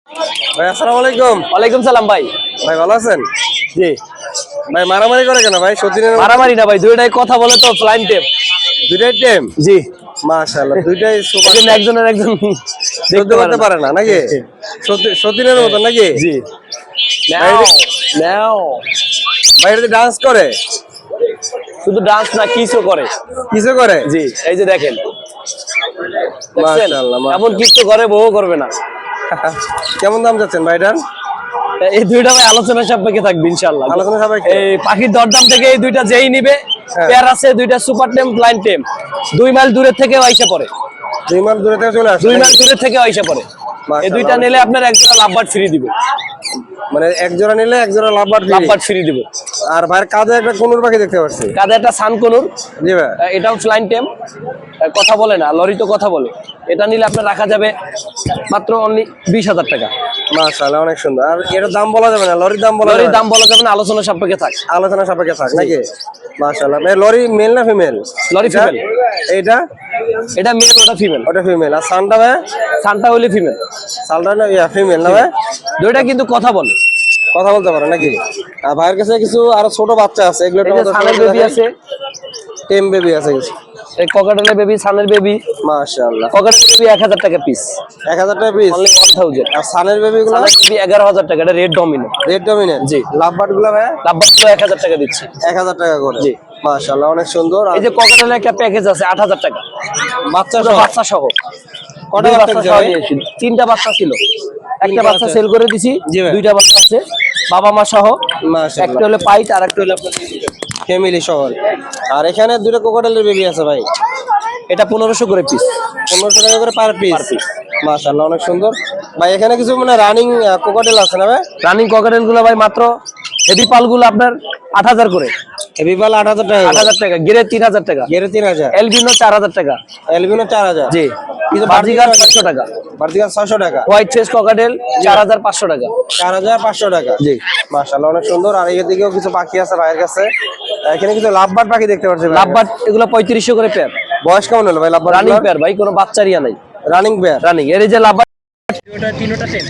ভাই আসসালামু আলাইকুম। ওয়ালাইকুম সালাম ভাই। ভাই ভালো আছেন? জি। ভাই মারামারি করে কেন ভাই? সতীনের মারামারি না ভাই, দুইটাই কথা বলে তো, ফ্লাইং টেপ। দুইটাই টেম? জি। মাশাআল্লাহ, দুইটাই সুপার। একজনের একজন দেখতে করতে পারে না নাকি? সতীনের মতো নাকি? জি। ভাই নাও ভাই এটা ডান্স করে? শুধু ডান্স না, কিসও করে। কিছু করে? জি, এই যে দেখেন, মাশাআল্লাহ। এমন কিস তো করে, বউ করবে না। কেমন দাম যাচ্ছেন ভাইটার? এই দুইটা ভাই আলোচনা সাপেক্ষে থাকবে ইনশাআল্লাহ। আলোচনা সাপেক্ষে? এই পাখির দরদাম থেকে এই দুইটা যেই নিবে, পেয়ার আছে দুইটা সুপার টেম, ফ্লাইং টেম, 2 মাইল দূরে থেকে আইসা পড়ে। 2 মাইল দূরে থেকে চলে আসে? 2 মাইল দূরে থেকে আইসা পড়ে। এই দুইটা নিলে আপনার একজোড়া লাভবার্ড ফ্রি দিবে। মানে এক জোড়া নিলে এক জোড়া লাভবার্ড ফ্রি দিব। আর ভাইয়ের কাঁধে একটা কোনুর পাখি দেখতে পাচ্ছি। কাঁধে একটা সানকনুর। জি ভাই। এটাও ফ্লাইং টেম, কথা বলে না, লরি তো কথা বলে। এটা নিলে আপনার রাখা যাবে মাত্র অনলি 20,000 টাকা। মাশাআল্লাহ, অনেক সুন্দর। আর এর দাম বলা যাবে না? লরির দাম বলা যাবে? লরির দাম বলা যাবে না, আলোচনা সাপেক্ষে থাক। আলোচনা সাপেক্ষে থাক নাকি? মাশাআল্লাহ। ভাই লরি মেল না ফিমেল? Lory female. এইটা? এটা মেল, ওটা ফিমেল। ওটা ফিমেল। আর সানটা ভাই? সানটা হইলে ফিমেল। সানটা না ফিমেল না ভাই? দুইটা কিন্তু কথা বলে। কথা বলতে পারে নাকি? আর ভাইয়ের কাছে কিছু আরো ছোট বাচ্চা আছে, এগুলো সানের বেবি আছে, টেম বেবি আছে কিছু। এই ককাটেলের বেবি, সানের বেবি। মাশাআল্লাহ। ককাটেলের বেবি 1000 টাকা পিস। 1000 টাকা পিস? অনলি 1000। আর সানের বেবি গুলো? সানের বেবি 11000 টাকা। এটা রেড ডমিনো। Red dominant? জি। লাভবার্ড গুলো ভাই? লাভবার্ড গুলো 1000 টাকা দিচ্ছি। 1000 টাকা করে? জি। মাশাআল্লাহ, অনেক সুন্দর। এই যে ককাটেলের একটা প্যাকেজ আছে 8000 টাকা, বাচ্চা সহ। কটা বাচ্চা সহ দিয়েছিল? 3টা বাচ্চা ছিল, একটা বাচ্চা সেল করে দিছি, 2টা বাচ্চা আছে বাবা মা সহ। মাশাআল্লাহ। একটা হলো পাইট আর একটা হলো ফ্যামিলি সহ। আর এখানে দুটো কোকাটেলের বেবি আছে ভাই। এটা 1500 করে পিস। 1500 টাকা করে পার পিস? মাশাআল্লাহ, অনেক সুন্দর। ভাই এখানে কিছু মানে রানিং কোকাটেল আছে না ভাই? রানিং ককাটেল গুলো ভাই মাত্র, হেভি পাল গুলো আপনার 8000 করে। হেভি পাল 8000 টাকা? 8000 টাকা। গিরে 3000 টাকা। গেরে 3000? এলবিনো 4000 টাকা। এলবিনো 4000? জি। কিন্তু বাজিগার 500 টাকা। বার্দিগার 600 টাকা? হোয়াইট ফেস ককাটেল 4500 টাকা। 4500 টাকা? জি। মাশাআল্লাহ, অনেক সুন্দর। আর এদিকেও কিছু পাখি আছে ভাইয়ের কাছে। এখানে কিছু লাভবার্ড পাখি দেখতে পাচ্ছি ভাই। লাভবার্ড এগুলো 3500 করে পেয়ার। বয়স কেমন হলো ভাই লাভবার্ড? রানিং পেয়ার ভাই, কোনো বাচ্চারিয়া নাই। Running pair? রানিং। এর এই যে লাভবার্ড, ওটা তিনটা টেম।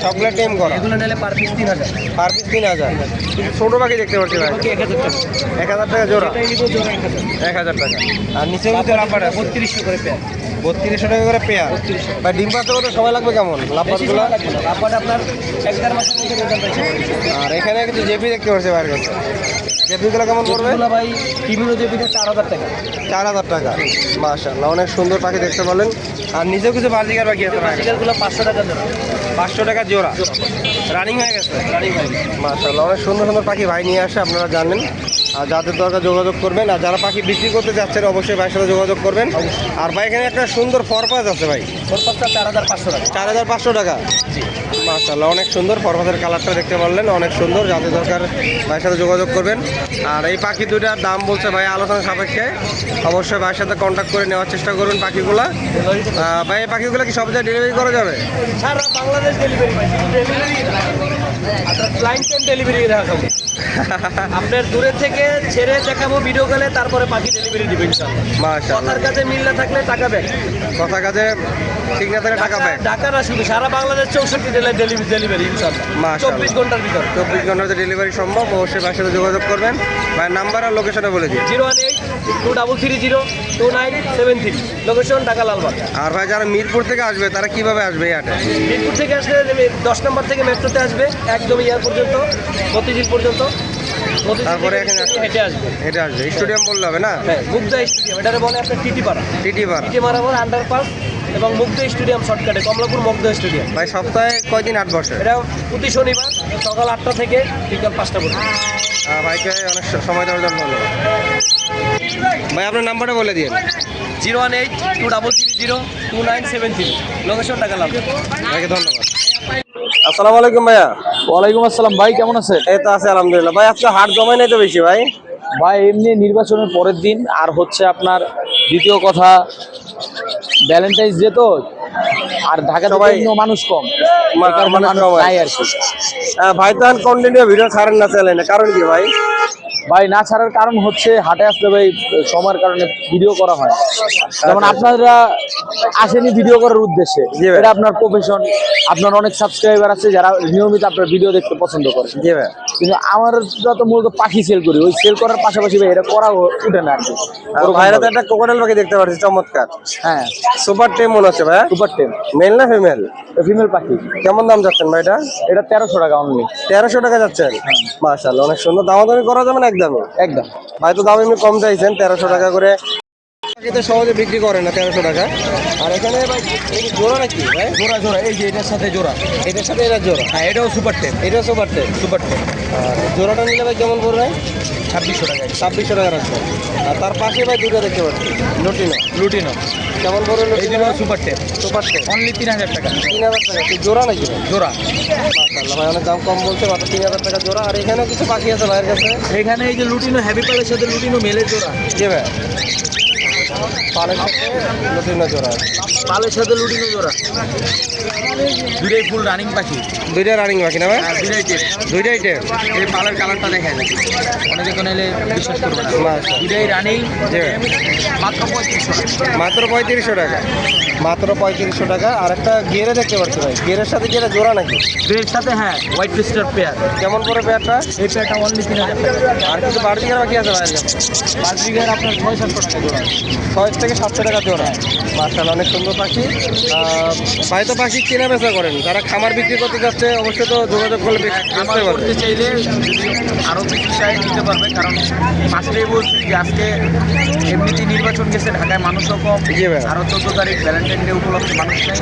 চকলেট টেম করা? এগুলো নিলে পার পিস 3000। Per piece 3000? কিন্তু ছোট পাখি দেখতে পাচ্ছি ভাই। 1000 টাকা। 1000 টাকা জোড়া? এটাই নিবো জোড়া 1000। 1000 টাকা। আর নিচে কিছু লাভবার্ড আছে? 3200 করে পেয়ার। 3200 টাকা করে পেয়ার? ভাই ডিম পাড়তে কত সময় লাগবে কেমন লাভবার্ডগুলো? লাভবার্ড আপনার 1-1.5 মাসের মধ্যে রেজাল্ট পাইছে। আর এখানে কিছু জেপি দেখতে পাচ্ছি ভাইয়ের কাছে। জেপিগুলো কেমন পড়বে? এগুলো ভাই টিভিনো জেপিটা 4000 টাকা। 4000 টাকা? মাশাআল্লাহ, অনেক সুন্দর পাখি দেখতে পারলেন। আর নিচেও কিছু বার্জিগার পাখি আছে ভাই? বাজিগারগুলো 500 টাকা জোড়া। 500 টাকা জোড়া? রানিং হয়ে গেছে? রানিং ভাই। মাশাআল্লাহ, অনেক সুন্দর সুন্দর পাখি ভাই নিয়ে আসে, আপনারা জানেন। আর যাদের দরকার যোগাযোগ করবেন। আর যারা পাখি বিক্রি করতে যাচ্ছেন অবশ্যই ভাইয়ের সাথে যোগাযোগ করবেন। আর ভাই এখানে একটা সুন্দর ফরপাস আছে ভাই। ফরপাসটা 4500 টাকা। 4500 টাকা? জি। মাশাআল্লাহ, অনেক সুন্দর। ফরপাসের কালারটা দেখতে পারলেন, অনেক সুন্দর। যাদের দরকার ভাইয়ের সাথে যোগাযোগ করবেন। আর এই পাখি দুটার দাম বলছে ভাই আলোচনা সাপেক্ষে, অবশ্যই ভাইয়ের সাথে কন্ট্যাক্ট করে নেওয়ার চেষ্টা করুন পাখিগুলা। ভাই এই পাখিগুলো কি সব জায়গায় ডেলিভারি করা যাবে? সারা বাংলাদেশ ডেলিভারি ভাই, ডেলিভারি আপনার ফ্লাইং টাইম ডেলিভারি দেখাবো। আপনার দূরে থেকে ছেড়ে দেখাবো ভিডিও কলে, তারপরে পাখি ডেলিভারি দিবেন ইনশাআল্লাহ। মাশাআল্লাহ, কথার কাছে মিল না থাকলে টাকা ব্যাক। কথা কাজে ঠিক না থাকলে টাকা ব্যাক? ঢাকা না, শুধু সারা বাংলাদেশ 64 জেলায় ডেলিভারি ইনশাআল্লাহ। মাশাআল্লাহ, 24 ঘন্টার ভিতর। 24 ঘন্টাতে ডেলিভারি সম্ভব। অবশ্যই ভাইয়ের সাথে যোগাযোগ করবেন। ভাইয়ের নাম্বার আর লোকেশনে বলে দিন। 018-2330-2973, লোকেশন ঢাকা লালবাগ। আর ভাই যারা মিরপুর থেকে আসবে তারা কিভাবে আসবে এই হাটে? মিরপুর থেকে আসলে 10 নম্বর থেকে মেট্রোতে আসবে, একদম ইয়ার পর্যন্ত, মতিঝিল পর্যন্ত। তারপরে এখানে হেঁটে আসবে। হেঁটে আসবে? স্টেডিয়াম বললে হবে না? হ্যাঁ, মুগদা স্টেডিয়াম, এটারে বলে আপনার টিটি পাড়া। টিটি পাড়া? টিটি মারাবার আন্ডারপাস এবং মুগদা স্টেডিয়াম শর্টকাটে, কমলাপুর মুগদা স্টেডিয়াম। ভাই সপ্তাহে কয়দিন হাট বসে? এটা প্রতি শনিবার সকাল 8টা থেকে বিকাল 5টা পর্যন্ত। ভাইকে অনেক সময় দেওয়ার জন্য ধন্যবাদ। ভাই আপনার নাম্বারটা বলে দিন। 018-2330-2973, লোকেশন ঢাকা লালবাগ। ভাইকে ধন্যবাদ। আসসালামু আলাইকুম ভাইয়া। ওয়ালাইকুম আসসালাম ভাই, কেমন আছেন? এই তো আছে আলহামদুলিল্লাহ। ভাই আজকে হাট জমাই নাই তো বেশি ভাই? ভাই এমনি নির্বাচনের পরের দিন, আর হচ্ছে আপনার দ্বিতীয় কথা ভ্যালেন্টাইন্স ডে তো, আর ঢাকা সবাই মানুষ কম, মানুষ কম নাই আর কি। ভাই তো কন্টিনিউ ভিডিও ছাড়েন না চ্যানেলে, কারণ কি ভাই? ভাই না ছাড়ার কারণ হচ্ছে হাটে আসতে ভাই সময়ের কারণে ভিডিও করা হয়, যেমন আপনারা আসেনি ভিডিও করার উদ্দেশ্যে, জি ভাই। এটা আপনার প্রফেশন, আপনার অনেক সাবস্ক্রাইবার আছে যারা নিয়মিত আপনার ভিডিও দেখতে পছন্দ করে, জি ভাই। কিন্তু আমরা তো মূলত পাখি সেল করি, ওই সেল করার পাশাপাশি ভাই এটা করা উঠে না আর কি। ভাইরা তো একটা কোকোডাইল পাখি দেখতে পাচ্ছি, চমৎকার। হ্যাঁ, সুপার টেম মনে হচ্ছে ভাই। সুপার টেন মেল না ফিমেল? ফিমেল পাখি। কেমন দাম যাচ্ছেন ভাই এটা? এটা 1300 টাকা অনলি। 1300 টাকা যাচ্ছেন? মাশাআল্লাহ, অনেক সুন্দর। দামাদামি করা যাবে না একদমই? একদম। ভাই তো দাম এমনি কম চাইছেন, 1300 টাকা করে। পাখিতে সহজে বিক্রি করে না 1300 টাকা। আর এখানে ভাই এই যে জোড়া নাকি ভাই? জোড়া জোড়া, এই যে এটার সাথে জোড়া। এটার সাথে এটা জোড়া? হ্যাঁ, এটাও সুপার টেন। এটা সুপার টেম। সুপার টেন আর জোড়াটা নিলে ভাই কেমন পড়বে? 2600 টাকা। 2600 টাকা রাখবেন। আর তার পাশে ভাই দুটো দেখতে পাচ্ছি, লুটিনো। লুটিনো কেমন পড়বে এই লুটিনো? দুটো সুপার টেন, সুপার টেম অনলি 3000 টাকা 3000 টাকা। কি জোড়া নাকি ভাই? জোড়া। মাশাআল্লাহ ভাই, অনেক দাম কম বলছে, মাত্র 3000 টাকা জোড়া। আর এখানেও কিছু পাখি আছে ভাইয়ের কাছে। এখানে এই যে লুটিনো হ্যাভি পালের সাথে লুটিনো মেলের জোড়া। জি ভাই, পালের সাথে লুটিনো জোড়া। পালের সাথে লুটিনো জোড়া, দুটাই ফুল রানিং পাখি। দুইটা রানিং পাখি না ভাই? আর দুটাই টেপ। দুইটাই টেম। এই পালের কালারটা দেখায় না, অনেকে তো নিলে বিশ্বাস করবে না। মাশাআল্লাহ। দুটাই রানিং, জি ভাই। মাত্র 3500 টাকা। মাত্র 3500 টাকা। মাত্র 3500 টাকা। আর একটা গিয়ারে দেখতে পাচ্ছি ভাই, গিয়ারের সাথে গিয়ারে জোড়া নাকি? দুইয়ের সাথে হ্যাঁ, হোয়াইট ক্রিস্টাল পেয়ার। কেমন পড়ে পেয়ারটা? এই পেয়ারটা অনলি 3000 টাকা। আর কিছু বার্জিকার পাখি আছে ভাইয়ের কাছে? বার্জিগার আপনার 600-700 টাকা জোড়া। 6 থেকে 700 টাকা জোড়া। মাশাআল্লাহ, অনেক সুন্দর পাখি। ভাই তো পাখি কেনা বেচা করেন, যারা খামার বিক্রি করতে যাচ্ছে অবশ্যই তো যোগাযোগ করলে বেচতে আমার পারবে। করতে চাইলে আরও কিছু চাই নিতে পারবে, কারণ ফার্স্টেই বলছি যে আজকে এমনিতেই নির্বাচন গেছে, ঢাকায় মানুষও কম। জি ভাই। আরও 14 তারিখ ভ্যালেন্টাইন ডে উপলক্ষে মানুষ নেই,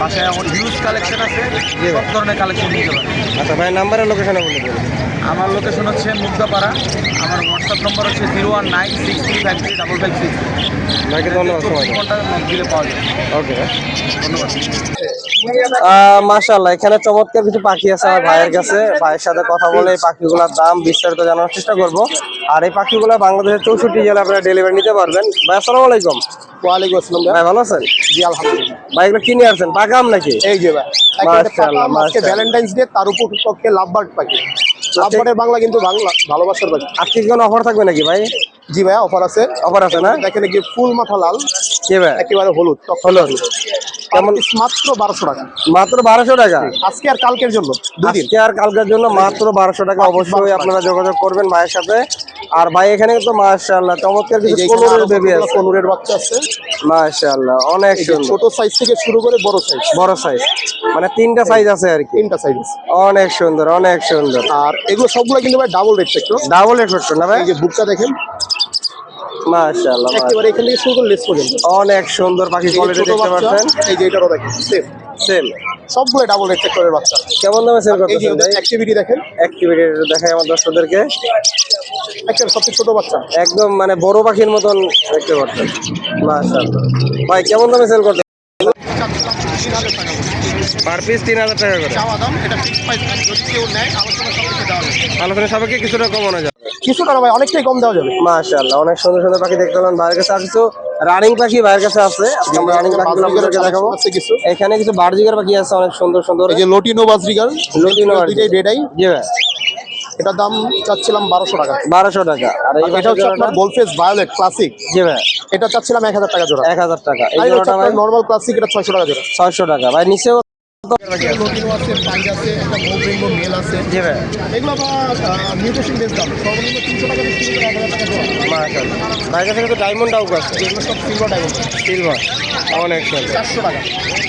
বাসায় আমার হিউজ কালেকশন আছে, জি ভাই। সব ধরনের কালেকশন নিতে পারবে। আচ্ছা ভাই, নাম্বারের লোকেশনে বলে দেবেন। আমার লোকেশন হচ্ছে মুগ্ধাপাড়া, আমার হোয়াটসঅ্যাপ নম্বর হচ্ছে 01963535556। ভাইকে ধন্যবাদ সময় দেওয়ার। ঘন্টা দিলে পাওয়া যায়। ওকে। ধন্যবাদ। মাশাআল্লাহ, এখানে চমৎকার কিছু পাখি আছে আমার ভাইয়ের কাছে। ভাইয়ের সাথে কথা বলে এই পাখিগুলোর দাম বিস্তারিত জানার চেষ্টা করব। আর এই পাখিগুলো বাংলাদেশের 64 জেলা আপনারা ডেলিভারি নিতে পারবেন। ভাই আসসালামু আলাইকুম। ওয়ালাইকুম আসসালাম ভাই ভালো আছেন? জি আলহামদুলিল্লাহ। ভাই এগুলো কিনে আসছেন পাকাম নাকি? এই যে ভাই, মাশাআল্লাহ, আজকে মাশাআল্লাহ। ভ্যালেন্টাইন্স ডে, তার উপলক্ষে লাভবার্ড পাখি। লাভবার্ডের বাংলা কিন্তু বাংলা ভালোবাসার পাখি। আজকে কি কোনো অফার থাকবে নাকি ভাই? জি ভাইয়া, অফার আছে। অফার আছে না? দেখেন এই যে ফুল মাথা লাল, জি ভাই। একেবারে হলুদ, হলুদ। কেমন? মাত্র 1200 টাকা মাত্র 1200 টাকা। আজকে আর কালকের জন্য, দুদিন। আজকে আর কালকের জন্য মাত্র 1200 টাকা। অবশ্যই আপনারা যোগাযোগ করবেন ভাইয়ের সাথে। আর ভাই এখানে কিন্তু মাশাআল্লাহ চমৎকার এই যে কিছু এখানে কোলরের আরো বেবি কতগুলো আছে। কোনুরের বাচ্চা আছে। মাশাআল্লাহ, অনেক এই যে সুন্দর। ছোট সাইজ থেকে শুরু করে বড় সাইজ, বড় সাইজ, মানে তিনটা সাইজ আছে আর কি। 3টা সাইজ আছে। অনেক সুন্দর, অনেক সুন্দর। আর এগুলো সবগুলো কিন্তু ভাই double rate sector. Double rate করছো না ভাই? এই যে বুকটা দেখেন, মাশাআল্লাহ, একেবারে এখান থেকে শুরু করে লেস পর্যন্ত। অনেক সুন্দর পাখি এই যে কোয়ালিটি ছোট দেখতে বাচ্চা, পাচ্ছেন। এই যে এটারও দেখেন সেম, সেম। সবগুলো ডাবল রেট সেক্টরের বাচ্চা। কেমন দামে সেল এই যে করতেছেন ওদের ভাই? অ্যাক্টিভিটি দেখেন, অ্যাক্টিভিটি দেখাই আমার দর্শকদেরকে। একটা সবচেয়ে ছোট বাচ্চা। একদম মানে বড় পাখির মতন দেখতে পাচ্ছেন। মাশাআল্লাহ। ভাই কেমন দামে সেল করতেছেন? 3000 টাকা পার পিস 3000 টাকা করে। চাওয়া দাম, এটা ফিক্সড প্রাইস। যদি কেউ নেয় আলোচনা সাপেক্ষে দেওয়া যাবে। আলোচনা সাপেক্ষে কিছুটা কমানো যাবে। কিছু টাকা ভাই, অনেকটাই কম দেওয়া যাবে। মাশাআল্লাহ, অনেক সুন্দর সুন্দর পাখি দেখতে পেলাম ভাইয়ের কাছে। আর কিছু রানিং পাখি ভাইয়ের কাছে আছে, আজকে আমরা রানিং পাখিগুলো আপনাদেরকে দেখাবো। আছে কিছু। এখানে কিছু বার্জিকার পাখি আছে অনেক সুন্দর সুন্দর। এই যে লটিনো বাজরিগার, লটিনো দুইটাই ডেডাই। জি ভাই। এটার দাম চাচ্ছিলাম 1200 টাকা। 1200 টাকা। আর এই আর এটা হচ্ছে আপনার গোলফেস ভায়োলেট ক্লাসিক, জি ভাই, এটা চাচ্ছিলাম 1000 টাকা জোড়া। 1000 টাকা। এই আর এটা হচ্ছে জোড়াটা ভাই আপনার নরমাল ক্লাসিক, এটা 600 টাকা জোড়া। 600 টাকা। ভাই নিচেও লটিনো আছে, পাইজ আছে, একটা মোব্রেঙ্গো মেল আছে। জি ভাই। এগুলো আবার মিউটেশন বেস দাম, সর্বনিম্ন 300 টাকা থেকে শুরু করে 1000 টাকা জোড়া। মাশাআল্লাহ। ভাইয়ের কাছে কিন্তু ডায়মন্ড ডাউক আছে। এগুলো সব সিলভার ডায়মন্ড। সিলভার, অনেক সুন্দর। 400 টাকা,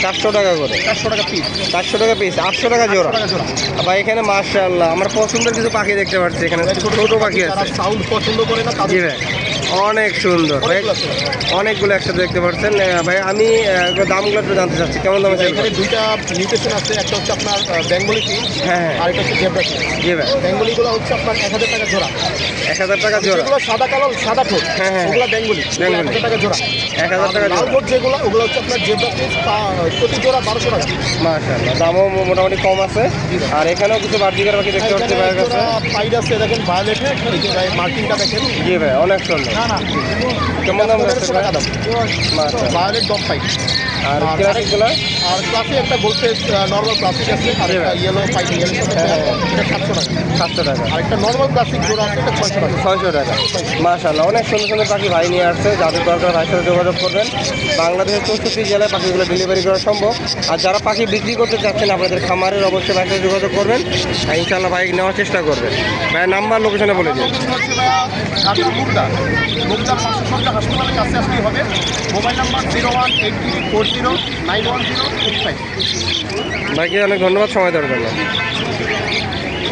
400 টাকা করে। 400 টাকা পিস, 400 টাকা পিস, 800 টাকা জোড়া। টাকা জোড়া। ভাই এখানে মাশাআল্লাহ আমার পছন্দের কিছু পাখি দেখতে পাচ্ছি। এখানে ছোট ছোট পাখি যারা আছে। সাউন্ড পছন্দ করে না জি তাদের ভাই, অনেক সুন্দর ভাই, অনেকগুলো আছে। অনেকগুলো একসাথে দেখতে পাচ্ছেন। ভাই আমি এগুলোর দামগুলো একটু জানতে চাচ্ছি, কেমন দামে সেল এখানে দুইটা মিউটেশন আছে, একটা হচ্ছে আপনার বেঙ্গলি পিস, হ্যাঁ হ্যাঁ। আর একটা হচ্ছে জেব্রা পিস। জি ভাই, বেঙ্গলিগুলো হচ্ছে আপনার 1000 টাকা জোড়া। 1000 টাকা জোড়া। যেগুলো সাদা কালো সাদা ঠোঁট, হ্যাঁ, হ্যাঁ। ওগুলো বেঙ্গলি, বেঙ্গলি। 1000 টাকা জোড়া। 1000 টাকা লাল জোড়া। ঠোঁট যেগুলো, ওগুলো হচ্ছে আপনার জেব্রা পিস, প্রতি জোড়া 1200 টাকা। মাশাআল্লাহ, দামও মোটামুটি কম আছে। আর এখানেও কিছু বার্জিকার পাখি দেখতে পাচ্ছি ভাইয়ের কাছে। পাইড আছে দেখেন, ভায়োলেটের এই যে মার্কিংটা দেখেন। জি ভাই, অনেক সুন্দর। না না, কেমন দাম যাচ্ছে 1500 ভাই? টাকা দাম। মাশাআল্লাহ, ভায়োলেট ডম পাইড। আর ক্লাসিকগুলো আর ক্লাসে একটা গোলফেস নর্মাল ক্লাসিক আছে আর একটা ইয়েলো পাইপ ইয়েলো এটা 700 টাকা 700 টাকা আর একটা নর্মাল ক্লাসিক জোড়া আছে এটা 600 টাকা 600 টাকা। মাশাআল্লাহ, অনেক সুন্দর সুন্দর পাখি ভাই নিয়ে আসছে, যাদের দরকার ভাইয়ের সাথে যোগাযোগ করবেন। বাংলাদেশের 64 জেলায় পাখিগুলো ডেলিভারি করা সম্ভব। আর যারা পাখি বিক্রি করতে চাচ্ছেন আপনাদের খামারের অবশ্যই ভাইয়ের সাথে যোগাযোগ করবেন, আর ইনশাআল্লাহ ভাই নেওয়ার চেষ্টা করবেন। ভাইয়ের নাম্বার লোকেশনে বলে দিন। হচ্ছে ভাইয়া ঢাকা মুগদার পাশে সরকার হাসপাতালের কাছে আসলেই হবে। মোবাইল নাম্বার 0183409108 ভাইকে অনেক ধন্যবাদ সময় দেওয়ার জন্য।